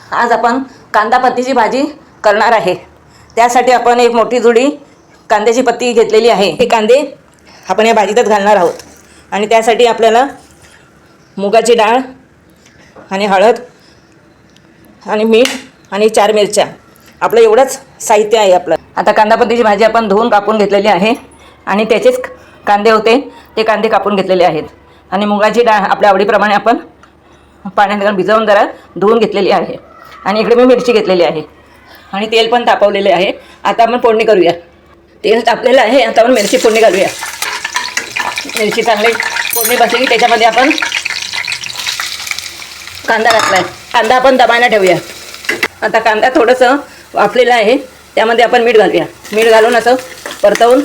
आज आपण कांदा पत्तीची भाजी करणार आहे। त्यासाठी आपण एक मोठी जुडी कांद्याची पत्ती घेतलेली आहे। हे कांदे आपण या भाजीतच घालणार आहोत आणि त्यासाठी आपल्याला मुगाची डाळ आणि हळद आणि मीठ आणि 4 मिरच्या, आपलं एवढंच साहित्य आहे आपलं। आता कांदा पत्तीची भाजी आपण धुवून कापून घेतलेली आहे आणि त्याचेच कांदे होते ते कांदे कापून घेतलेले आहेत आणि मुगाची डाळ आपल्या आवडीप्रमाणे आपण पाण्यात भिजवून जरा धुवून घेतलेली आहे आणि इकडे मी मिरची घेतलेली आहे आणि तेल पण तापवलेले आहे। आता आपण फोडणी करूया। तेल तापलेलं आहे, आता आपण मिरची फोडणी घालूया। मिरची चांगली फोडणी बसली की त्याच्यामध्ये आपण कांदा घातला आहे। कांदा आपण दबायला ठेवूया। आता कांदा थोडंसं वाफलेला आहे, त्यामध्ये आपण मीठ घालूया। मीठ घालून असं परतवून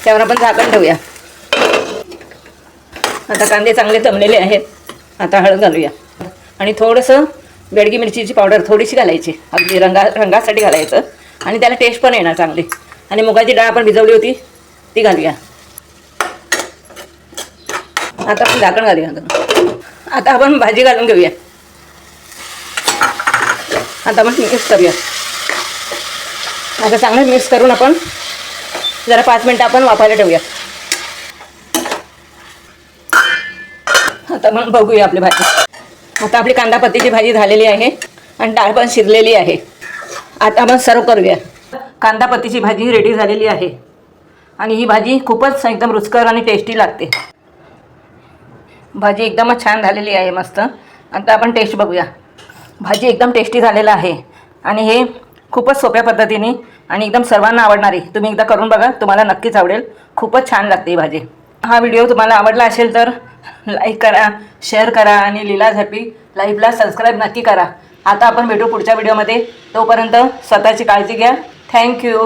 त्यावर आपण झाकण ठेवूया। आता कांदे चांगले जमलेले आहेत। आता हळद घालूया आणि थोडंसं बेडगी मिरचीची पावडर थोडीशी घालायची, अगदी रंगासाठी घालायचं आणि त्याला टेस्ट पण येणार चांगली। आणि मुगाची डाळ आपण भिजवली होती ती घालूया। आता आपण झाकण घालूया। आता आपण भाजी घालून घेऊया। आता आपण मिक्स करूया। आता चांगलं मिक्स करून आपण जरा 5 मिनिटं आपण वाफायला ठेवूया। आता आपण बघूया आपली भाजी। आता आपली कांदा पत्तीची भाजी झालेली आहे आणि डाळ पण शिजलेली आहे। आता आपण सर्व करूया। कांदा पत्तीची भाजी रेडी झालेली आहे आणि ही भाजी खूपच एकदम रुचकर आणि टेस्टी लागते। भाजी एकदमच छान झालेली आहे, मस्त। आता आपण टेस्ट बघूया। भाजी एकदम टेस्टी झालेला आहे आणि हे खूपच सोप्या पद्धतीने आणि एकदम सर्वांना आवडणारी, तुम्ही एकदा करून बघा, तुम्हाला नक्कीच आवडेल। खूपच छान लागते ही भाजी। हा व्हिडिओ तुम्हाला आवडला असेल तर लाईक करा, शेअर करा आणि लीलाज हॅपी लाईफला सबस्क्राईब नक्की करा। आता आपण भेटू पुढच्या व्हिडिओमध्ये। तोपर्यंत स्वतःची काळजी घ्या। थँक्यू।